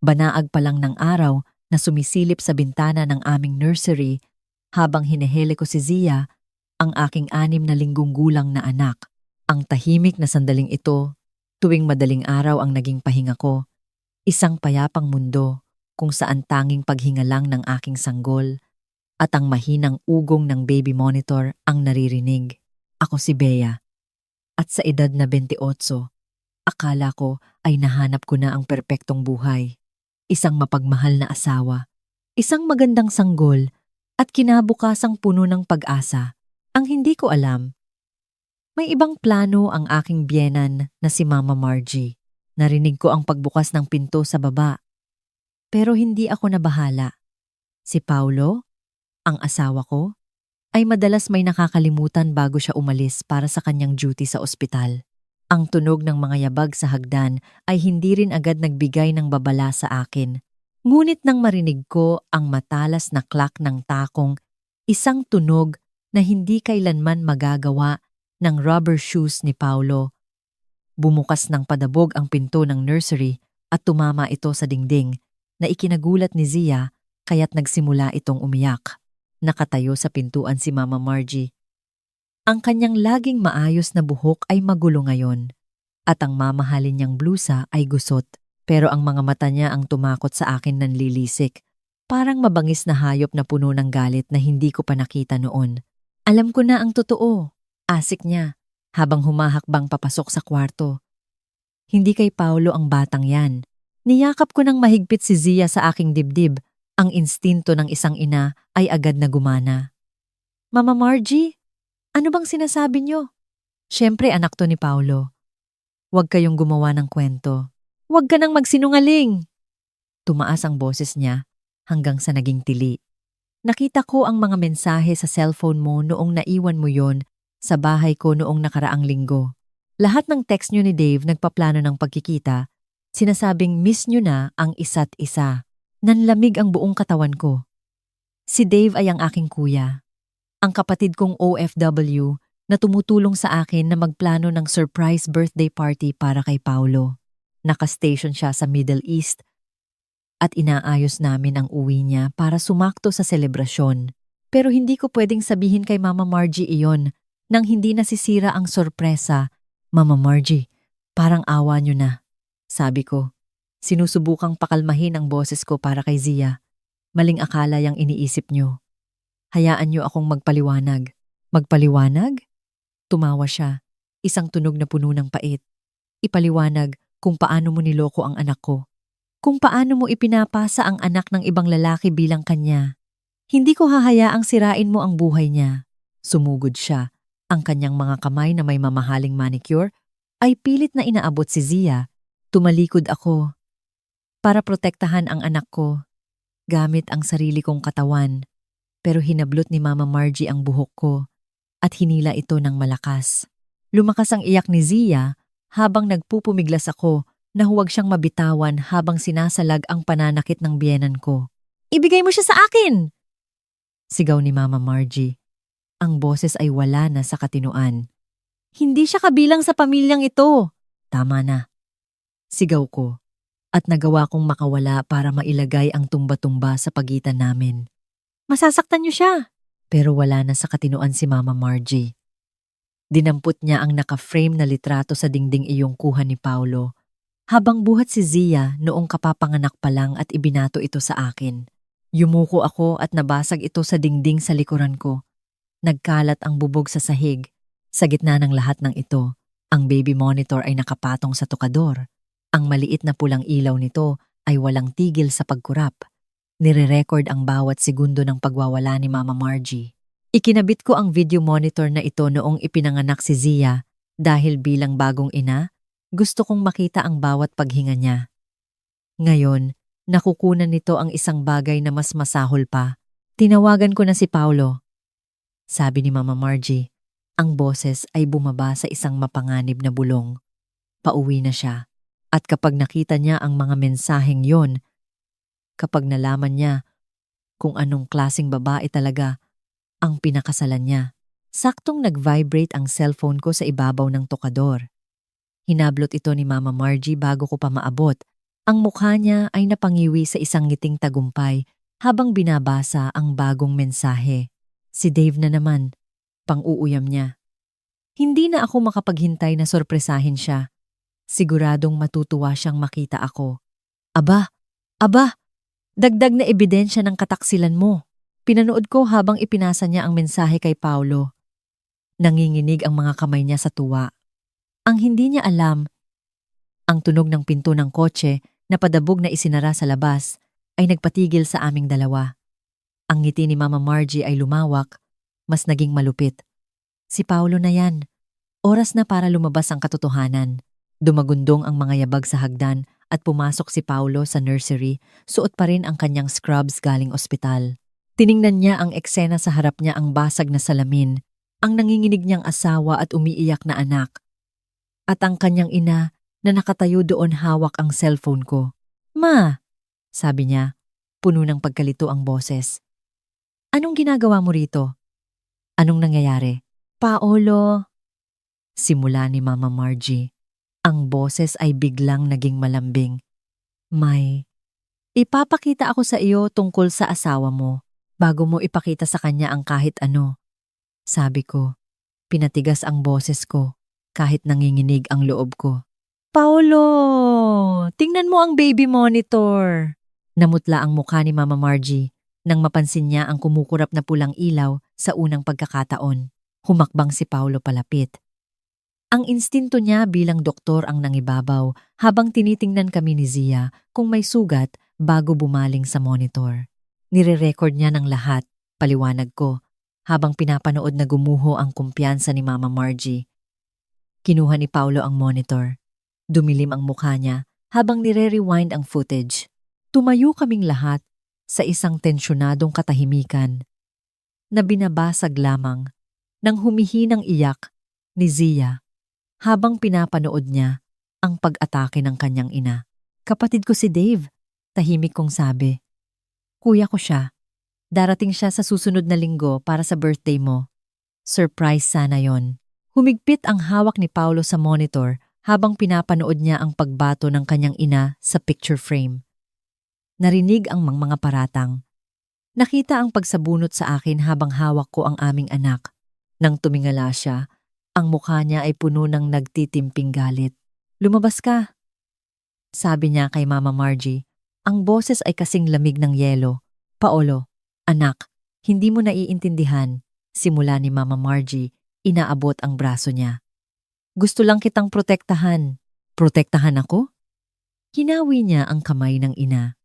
Banaag pa lang ng araw na sumisilip sa bintana ng aming nursery habang hinehele ko si Zia, ang aking 6 na linggong gulang na anak. Ang tahimik na sandaling ito, tuwing madaling araw ang naging pahinga ko, isang payapang mundo kung saan tanging paghinga lang ng aking sanggol at ang mahinang ugong ng baby monitor ang naririnig. Ako si Bea, at sa edad na 28, akala ko ay nahanap ko na ang perpektong buhay. Isang mapagmahal na asawa, isang magandang sanggol, at kinabukasang puno ng pag-asa. Ang hindi ko alam, may ibang plano ang aking biyenan na si Mama Margie. Narinig ko ang pagbukas ng pinto sa baba. Pero hindi ako nabahala. Si Paulo, ang asawa ko, ay madalas may nakakalimutan bago siya umalis para sa kanyang duty sa ospital. Ang tunog ng mga yabag sa hagdan ay hindi rin agad nagbigay ng babala sa akin. Ngunit nang marinig ko ang matalas na clack ng takong, isang tunog na hindi kailanman magagawa ng rubber shoes ni Paulo. Bumukas ng padabog ang pinto ng nursery at tumama ito sa dingding na ikinagulat ni Zia kaya't nagsimula itong umiyak. Nakatayo sa pintuan si Mama Margie. Ang kanyang laging maayos na buhok ay magulo ngayon at ang mamahalin niyang blusa ay gusot. Pero ang mga mata niya ang tumakot sa akin nanlilisik. Parang mabangis na hayop na puno ng galit na hindi ko pa nakita noon. Alam ko na ang totoo. Asik niya habang humahakbang papasok sa kwarto. Hindi kay Paulo ang batang yan. Niyakap ko ng mahigpit si Zia sa aking dibdib. Ang instinto ng isang ina ay agad na gumana. Mama Margie, ano bang sinasabi niyo? Siyempre anak to ni Paulo. Huwag kayong gumawa ng kwento. Huwag ka nang magsinungaling. Tumaas ang boses niya hanggang sa naging tili. Nakita ko ang mga mensahe sa cellphone mo noong naiwan mo yon sa bahay ko noong nakaraang linggo. Lahat ng text niyo ni Dave nagpaplano ng pagkikita, sinasabing miss niyo na ang isa't isa. Nanlamig ang buong katawan ko. Si Dave ay ang aking kuya. Ang kapatid kong OFW na tumutulong sa akin na magplano ng surprise birthday party para kay Paulo. Naka-station siya sa Middle East at inaayos namin ang uwi niya para sumakto sa selebrasyon. Pero hindi ko pwedeng sabihin kay Mama Margie iyon nang hindi nasisira ang sorpresa. Mama Margie, parang awa niyo na, sabi ko. Sinusubukang pakalmahin ang boses ko para kay Zia. Maling akala yang iniisip niyo. Hayaan niyo akong magpaliwanag. Magpaliwanag? Tumawa siya, isang tunog na puno ng pait. Ipaliwanag kung paano mo niloko ang anak ko. Kung paano mo ipinapasa ang anak ng ibang lalaki bilang kanya. Hindi ko hahayaang sirain mo ang buhay niya. Sumugod siya. Ang kanyang mga kamay na may mamahaling manicure ay pilit na inaabot si Zia. Tumalikod ako para protektahan ang anak ko gamit ang sarili kong katawan. Pero hinablot ni Mama Margie ang buhok ko at hinila ito ng malakas. Lumakas ang iyak ni Zia habang nagpupumiglas ako na huwag siyang mabitawan habang sinasalag ang pananakit ng biyenan ko. Ibigay mo siya sa akin! Sigaw ni Mama Margie. Ang boses ay wala na sa katinuan. Hindi siya kabilang sa pamilyang ito. Tama na. Sigaw ko at nagawa kong makawala para mailagay ang tumba-tumba sa pagitan namin. Masasaktan niyo siya. Pero wala na sa katinuan si Mama Margie. Dinampot niya ang naka-frame na litrato sa dingding iyong kuha ni Paulo habang buhat si Zia noong kapapanganak pa lang at ibinato ito sa akin. Yumuko ako at nabasag ito sa dingding sa likuran ko. Nagkalat ang bubog sa sahig. Sa gitna ng lahat ng ito, ang baby monitor ay nakapatong sa tukador. Ang maliit na pulang ilaw nito ay walang tigil sa pagkurap. Nire-record ang bawat segundo ng pagwawala ni Mama Margie. Ikinabit ko ang video monitor na ito noong ipinanganak si Zia dahil bilang bagong ina, gusto kong makita ang bawat paghinga niya. Ngayon, nakukunan nito ang isang bagay na mas masahol pa. Tinawagan ko na si Paulo. Sabi ni Mama Margie, ang boses ay bumaba sa isang mapanganib na bulong. Pauwi na siya. At kapag nakita niya ang mga mensaheng yon, kapag nalaman niya kung anong klaseng babae talaga ang pinakasalan niya, saktong nag-vibrate ang cellphone ko sa ibabaw ng tokador. Hinablot ito ni Mama Margie bago ko pa maabot Ang mukha niya ay napangiwi sa isang ngiting tagumpay habang binabasa ang bagong mensahe. Si Dave na naman, pang-uuyam niya. Hindi na ako makapaghintay na sorpresahin siya. Siguradong matutuwa siyang makita ako. Aba, aba, dagdag na ebidensya ng kataksilan mo. Pinanood ko habang ipinasa niya ang mensahe kay Paulo. Nanginginig ang mga kamay niya sa tuwa. Ang hindi niya alam, ang tunog ng pinto ng kotse na padabog na isinara sa labas ay nagpatigil sa aming dalawa. Ang ngiti ni Mama Margie ay lumawak, mas naging malupit. Si Paulo na yan. Oras na para lumabas ang katotohanan. Dumagundong ang mga yabag sa hagdan at pumasok si Paulo sa nursery, suot pa rin ang kanyang scrubs galing ospital. Tiningnan niya ang eksena sa harap niya, ang basag na salamin, ang nanginginig niyang asawa at umiiyak na anak. At ang kanyang ina na nakatayo doon hawak ang cellphone ko. Ma, sabi niya, puno ng pagkalito ang boses. Anong ginagawa mo rito? Anong nangyayari? Paolo, simula ni Mama Margie. Ang boses ay biglang naging malambing. May, ipapakita ako sa iyo tungkol sa asawa mo bago mo ipakita sa kanya ang kahit ano. Sabi ko, pinatigas ang boses ko kahit nanginginig ang loob ko. Paolo, tingnan mo ang baby monitor. Namutla ang mukha ni Mama Margie nang mapansin niya ang kumukurap na pulang ilaw sa unang pagkakataon. Humakbang si Paolo palapit. Ang instinto niya bilang doktor ang nangibabaw habang tinitingnan kami ni Zia kung may sugat bago bumaling sa monitor. Nire-record niya ng lahat, paliwanag ko, habang pinapanood na gumuho ang kumpiyansa ni Mama Margie. Kinuha ni Paulo ang monitor. Dumilim ang mukha niya habang nire-rewind ang footage. Tumayo kaming lahat sa isang tensyonadong katahimikan na binabasag lamang ng humihinang iyak ni Zia habang pinapanood niya ang pag-atake ng kanyang ina. Kapatid ko si Dave, tahimik kong sabi. Kuya ko siya. Darating siya sa susunod na linggo para sa birthday mo. Surprise sana yon. Humigpit ang hawak ni Paulo sa monitor habang pinapanood niya ang pagbato ng kanyang ina sa picture frame. Narinig ang mga paratang. Nakita ang pagsabunot sa akin habang hawak ko ang aming anak. Nang tumingala siya, ang mukha niya ay puno ng nagtitimping galit. Lumabas ka, sabi niya kay Mama Margie. Ang boses ay kasing lamig ng yelo. Paolo, anak, hindi mo naiintindihan. Simula ni Mama Margie, inaabot ang braso niya. Gusto lang kitang protektahan. Protektahan ako? Hinawi niya ang kamay ng ina.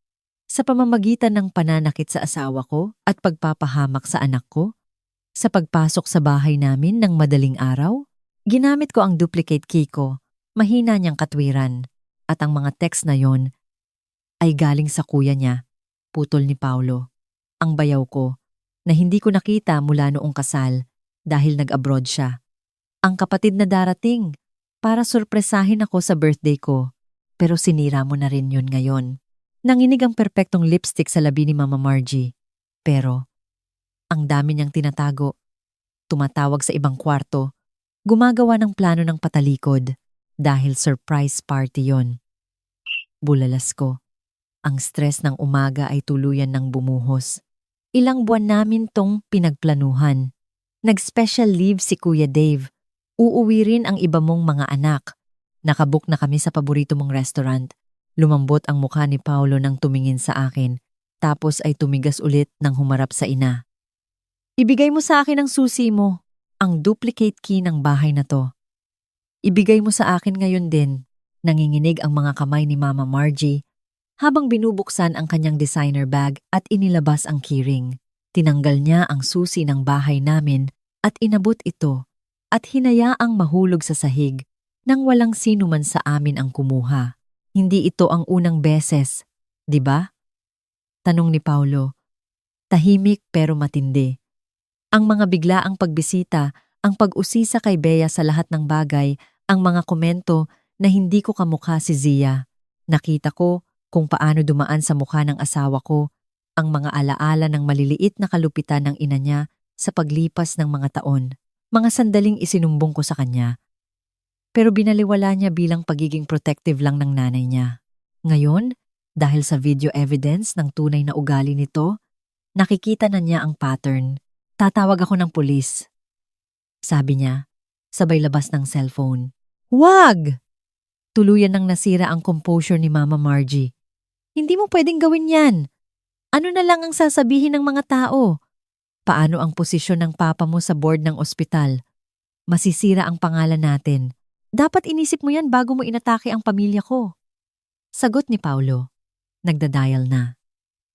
Sa pamamagitan ng pananakit sa asawa ko at pagpapahamak sa anak ko? Sa pagpasok sa bahay namin ng madaling araw? Ginamit ko ang duplicate key ko, mahina niyang katwiran, at ang mga text na yon ay galing sa kuya niya, putol ni Paulo. Ang bayaw ko, na hindi ko nakita mula noong kasal dahil nag-abroad siya. Ang kapatid na darating para sorpresahin ako sa birthday ko, pero sinira mo na rin yun ngayon. Nanginig ang perpektong lipstick sa labi ni Mama Margie, pero ang dami niyang tinatago. Tumatawag sa ibang kwarto, gumagawa ng plano ng patalikod dahil surprise party yon. Bulalas ko. Ang stress ng umaga ay tuluyan ng bumuhos. Ilang buwan namin tong pinagplanuhan. Nag-special leave si Kuya Dave. Uuwi rin ang iba mong mga anak. Nakabook na kami sa paborito mong restaurant. Lumambot ang mukha ni Paulo nang tumingin sa akin, tapos ay tumigas ulit nang humarap sa ina. Ibigay mo sa akin ang susi mo, ang duplicate key ng bahay na to. Ibigay mo sa akin ngayon din. Nanginginig ang mga kamay ni Mama Margie habang binubuksan ang kanyang designer bag at inilabas ang keyring. Tinanggal niya ang susi ng bahay namin at inabot ito at hinayaang mahulog sa sahig nang walang sino man sa amin ang kumuha. Hindi ito ang unang beses, di ba? Tanong ni Paulo. Tahimik pero matindi. Ang mga biglaang pagbisita, ang pag-usisa kay Bea sa lahat ng bagay, ang mga komento na hindi ko kamukha si Zia. Nakita ko kung paano dumaan sa mukha ng asawa ko ang mga alaala ng maliliit na kalupitan ng ina niya sa paglipas ng mga taon. Mga sandaling isinumbong ko sa kanya. Pero binaliwala niya bilang pagiging protective lang ng nanay niya. Ngayon, Dahil sa video evidence ng tunay na ugali nito, nakikita na niya ang pattern. Tatawag ako ng pulis. Sabi niya, sabay labas ng cellphone. Wag! Tuluyan nang nasira ang composure ni Mama Margie. Hindi mo pwedeng gawin yan. Ano na lang ang sasabihin ng mga tao? Paano ang posisyon ng papa mo sa board ng ospital? Masisira ang pangalan natin. Dapat inisip mo yan bago mo inatake ang pamilya ko. Sagot ni Paulo. Nagda-dial na.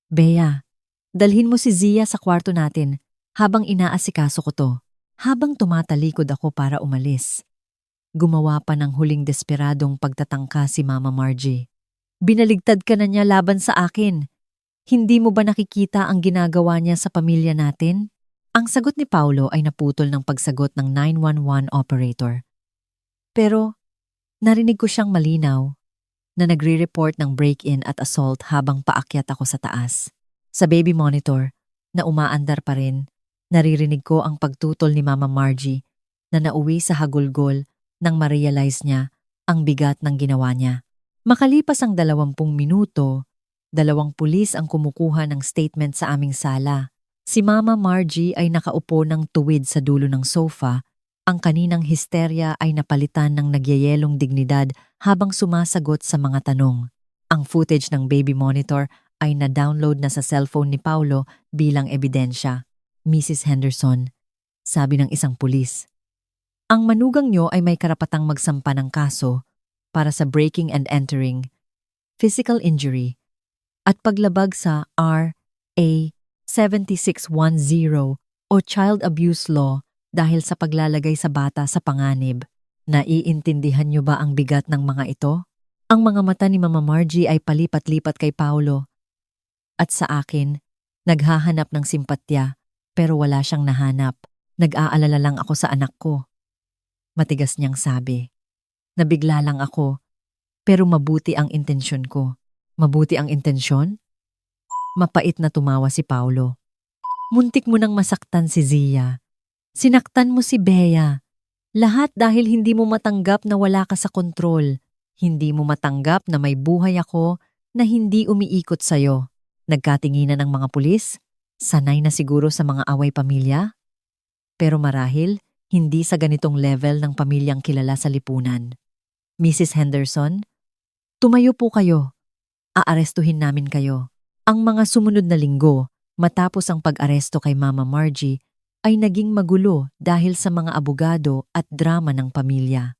Bea, dalhin mo si Zia sa kwarto natin habang inaasikaso ko to. Habang tumatalikod ako para umalis. Gumawa pa ng huling desperadong pagtatangka si Mama Margie. Binaligtad ka na niya laban sa akin. Hindi mo ba nakikita ang ginagawa niya sa pamilya natin? Ang sagot ni Paulo ay naputol ng pagsagot ng 911 operator. Pero narinig ko siyang malinaw na nagre-report ng break-in at assault habang paakyat ako sa taas. Sa baby monitor, na umaandar pa rin, naririnig ko ang pagtutol ni Mama Margie na nauwi sa hagulgol nang ma-realize niya ang bigat ng ginawa niya. Makalipas ang 20 minuto, 2 pulis ang kumukuha ng statement sa aming sala. Si Mama Margie ay nakaupo ng tuwid sa dulo ng sofa. Ang kaninang histerya ay napalitan ng nagyayelong dignidad habang sumasagot sa mga tanong. Ang footage ng baby monitor ay na-download na sa cellphone ni Paulo bilang ebidensya. Mrs. Henderson, sabi ng isang pulis. Ang manugang niyo ay may karapatang magsampa ng kaso para sa breaking and entering, physical injury, at paglabag sa RA 7610 o Child Abuse Law dahil sa paglalagay sa bata sa panganib. Naiintindihan niyo ba ang bigat ng mga ito? Ang mga mata ni Mama Margie ay palipat-lipat kay Paulo. At sa akin, naghahanap ng simpatya pero wala siyang nahanap. Nag-aalala lang ako sa anak ko. Matigas niyang sabi. Nabigla lang ako, pero mabuti ang intensyon ko. Mabuti ang intensyon? Mapait na tumawa si Paulo. Muntik mo nang masaktan si Zia. Sinaktan mo si Bea. Lahat dahil hindi mo matanggap na wala ka sa kontrol. Hindi mo matanggap na may buhay ako na hindi umiikot sa'yo. Nagkatinginan ng mga pulis? Sanay na siguro sa mga away pamilya? Pero marahil, hindi sa ganitong level ng pamilyang kilala sa lipunan. Mrs. Henderson, tumayo po kayo. Aarestuhin namin kayo. Ang mga sumunod na linggo, matapos ang pag-aresto kay Mama Margie, ay naging magulo dahil sa mga abogado at drama ng pamilya.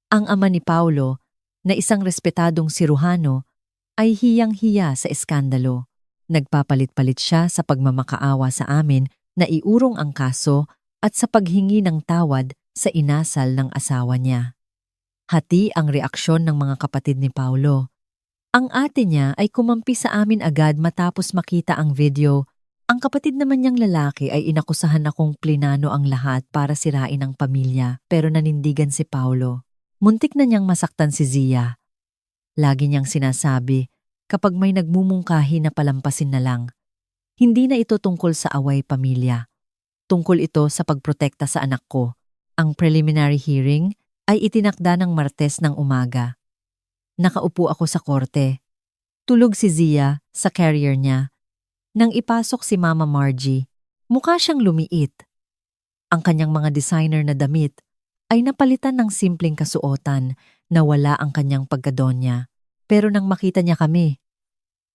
Ang ama ni Paulo, na isang respetadong siruhano, ay hiyang-hiya sa eskandalo. Nagpapalit-palit siya sa pagmamakaawa sa amin na iurong ang kaso at sa paghingi ng tawad sa inasal ng asawa niya. Hati ang reaksyon ng mga kapatid ni Paulo. Ang ate niya ay kumampi sa amin agad matapos makita ang video. Ang kapatid naman niyang lalaki ay inakusahan akong plinano ang lahat para sirain ang pamilya pero nanindigan si Paulo. Muntik na niyang masaktan si Zia. Lagi niyang sinasabi kapag may nagmumungkahi na palampasin na lang. Hindi na ito tungkol sa away pamilya. Tungkol ito sa pagprotekta sa anak ko. Ang preliminary hearing ay itinakda ng Martes ng umaga. Nakaupo ako sa korte. Tulog si Zia sa carrier niya. Nang ipasok si Mama Margie, mukha siyang lumiit. Ang kanyang mga designer na damit ay napalitan ng simpleng kasuotan na wala ang kanyang pagkadonya. Pero nang makita niya kami,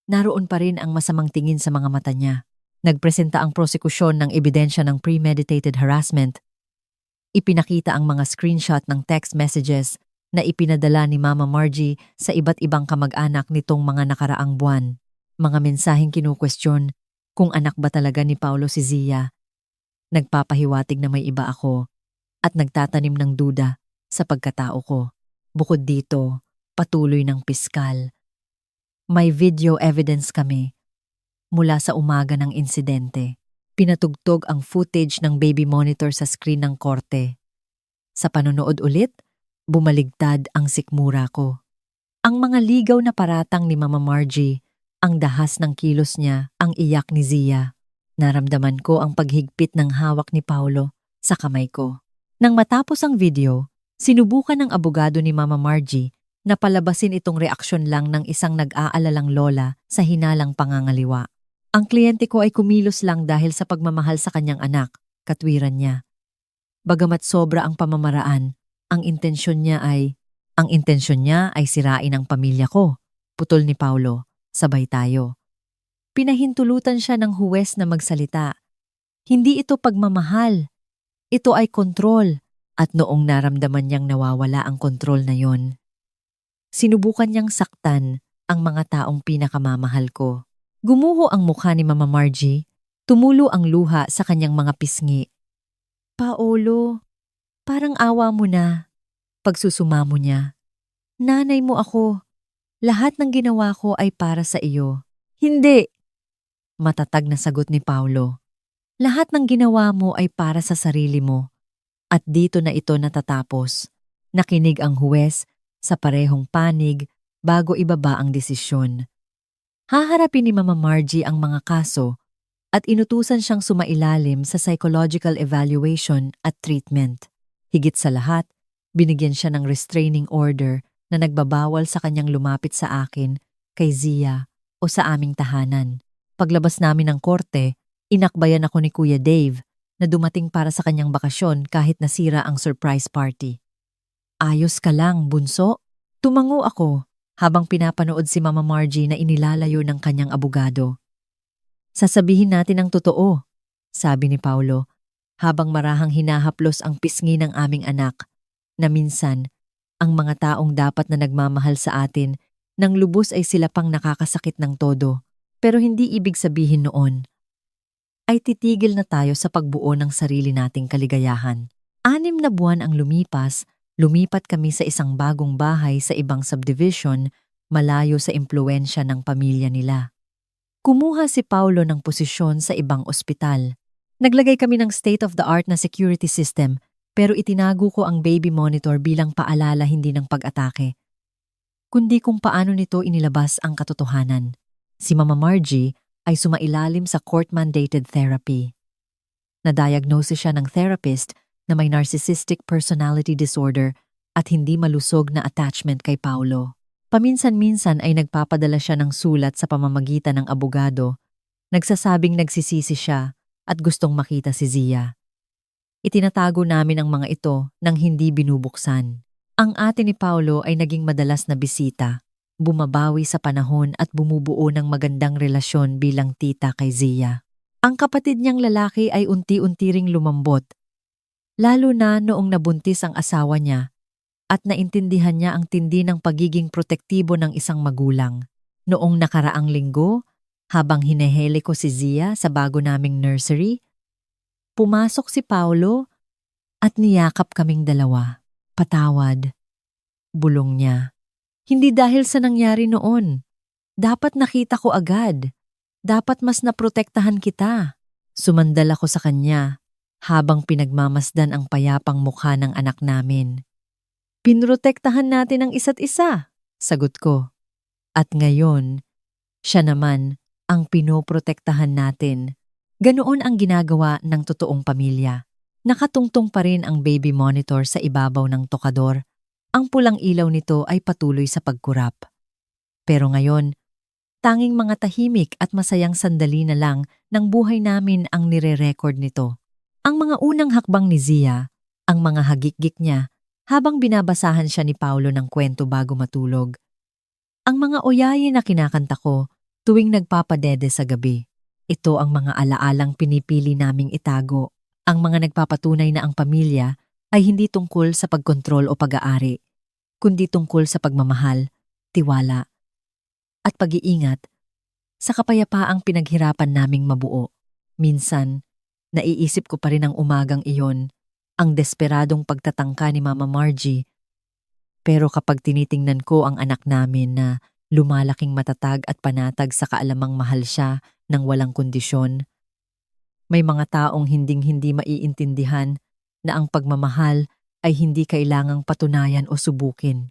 naroon pa rin ang masamang tingin sa mga mata niya. Nagpresenta ang prosekusyon ng ebidensya ng premeditated harassment. Ipinakita ang mga screenshot ng text messages na ipinadala ni Mama Margie sa iba't ibang kamag-anak nitong mga nakaraang buwan. Mga mensaheng kinukwestiyon kung anak ba talaga ni Paulo si Zia. Nagpapahiwatig na may iba ako at nagtatanim ng duda sa pagkatao ko. Bukod dito, patuloy ng piskal. May video evidence kami. Mula sa umaga ng insidente, pinatugtog ang footage ng baby monitor sa screen ng korte. Sa panonood ulit, bumaligtad ang sikmura ko. Ang mga ligaw na paratang ni Mama Margie, ang dahas ng kilos niya, ang iyak ni Zia. Naramdaman ko ang paghigpit ng hawak ni Paulo sa kamay ko. Nang matapos ang video, sinubukan ng abogado ni Mama Margie Napalabasin itong reaksyon lang ng isang nag-aalalang lola sa hinalang pangangaliwa. Ang kliyente ko ay kumilos lang dahil sa pagmamahal sa kanyang anak, katwiran niya. Bagamat sobra ang pamamaraan, ang intensyon niya ay sirain ang pamilya ko. Putol ni Paulo, sabay tayo. Pinahintulutan siya ng huwes na magsalita. Hindi ito pagmamahal. Ito ay kontrol. At noong naramdaman niyang nawawala ang kontrol na yon, sinubukan niyang saktan ang mga taong pinakamamahal ko. Gumuho ang mukha ni Mama Margie, tumulo ang luha sa kanyang mga pisngi. Paolo, parang awa mo na. Pagsusumamo niya. Nanay mo ako. Lahat ng ginawa ko ay para sa iyo. Hindi! Matatag na sagot ni Paulo. Lahat ng ginawa mo ay para sa sarili mo. At dito na ito natatapos. Nakinig ang huwes sa parehong panig bago ibaba ang desisyon. Haharapin ni Mama Margie ang mga kaso at inutusan siyang sumailalim sa psychological evaluation at treatment. Higit sa lahat, binigyan siya ng restraining order na nagbabawal sa kanyang lumapit sa akin, kay Zia o sa aming tahanan. Paglabas namin ng korte, inakbayan ako ni Kuya Dave na dumating para sa kanyang bakasyon kahit nasira ang surprise party. Ayos ka lang, bunso? Tumango ako habang pinapanood si Mama Margie na inilalayo ng kanyang abogado. Sasabihin natin ang totoo, sabi ni Paulo, habang marahang hinahaplos ang pisngi ng aming anak, na minsan, ang mga taong dapat na nagmamahal sa atin, nang lubos ay sila pang nakakasakit ng todo, pero hindi ibig sabihin noon ay titigil na tayo sa pagbuo ng sarili nating kaligayahan. 6 na buwan ang lumipas, lumipat kami sa isang bagong bahay sa ibang subdivision, malayo sa impluwensya ng pamilya nila. Kumuha si Paulo ng posisyon sa ibang ospital. Naglagay kami ng state-of-the-art na security system, pero itinago ko ang baby monitor bilang paalala hindi ng pag-atake, kundi kung paano nito inilabas ang katotohanan. Si Mama Margie ay sumailalim sa court-mandated therapy. Na-diagnose siya ng therapist na may narcissistic personality disorder at hindi malusog na attachment kay Paulo. Paminsan-minsan ay nagpapadala siya ng sulat sa pamamagitan ng abogado, nagsasabing nagsisisi siya at gustong makita si Zia. Itinatago namin ang mga ito nang hindi binubuksan. Ang ate ni Paulo ay naging madalas na bisita, bumabawi sa panahon at bumubuo ng magandang relasyon bilang tita kay Zia. Ang kapatid niyang lalaki ay unti-unti ring lumambot, lalo na noong nabuntis ang asawa niya at naintindihan niya ang tindi ng pagiging protektibo ng isang magulang. Noong nakaraang linggo, habang hinehele ko si Zia sa bago naming nursery, pumasok si Paulo at niyakap kaming dalawa. Patawad, bulong niya. Hindi dahil sa nangyari noon. Dapat nakita ko agad. Dapat mas naprotektahan kita. Sumandal ako sa kanya habang pinagmamasdan ang payapang mukha ng anak namin. Pinrotektahan natin ang isa't isa, sagot ko. At ngayon, siya naman ang pinoprotektahan natin. Ganoon ang ginagawa ng totoong pamilya. Nakatungtong pa rin ang baby monitor sa ibabaw ng tokador. Ang pulang ilaw nito ay patuloy sa pagkurap. Pero ngayon, tanging mga tahimik at masayang sandali na lang ng buhay namin ang nire-record nito. Ang mga unang hakbang ni Zia, ang mga hagikgik niya, habang binabasahan siya ni Paulo ng kwento bago matulog. Ang mga oyaye na kinakanta ko tuwing nagpapadede sa gabi. Ito ang mga alaalang pinipili naming itago. Ang mga nagpapatunay na ang pamilya ay hindi tungkol sa pagkontrol o pag-aari, kundi tungkol sa pagmamahal, tiwala, at pag-iingat sa kapayapaang pinaghirapan naming mabuo. Minsan, naiisip ko pa rin ang umagang iyon, ang desperadong pagtatangka ni Mama Margie. Pero kapag tinitingnan ko ang anak namin na lumalaking matatag at panatag sa kaalamang mahal siya ng walang kondisyon, may mga taong hinding-hindi maiintindihan na ang pagmamahal ay hindi kailangang patunayan o subukin.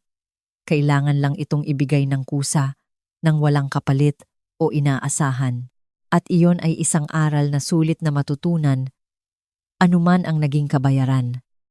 Kailangan lang itong ibigay ng kusa, ng walang kapalit o inaasahan. At iyon ay isang aral na sulit na matutunan, anuman ang naging kabayaran.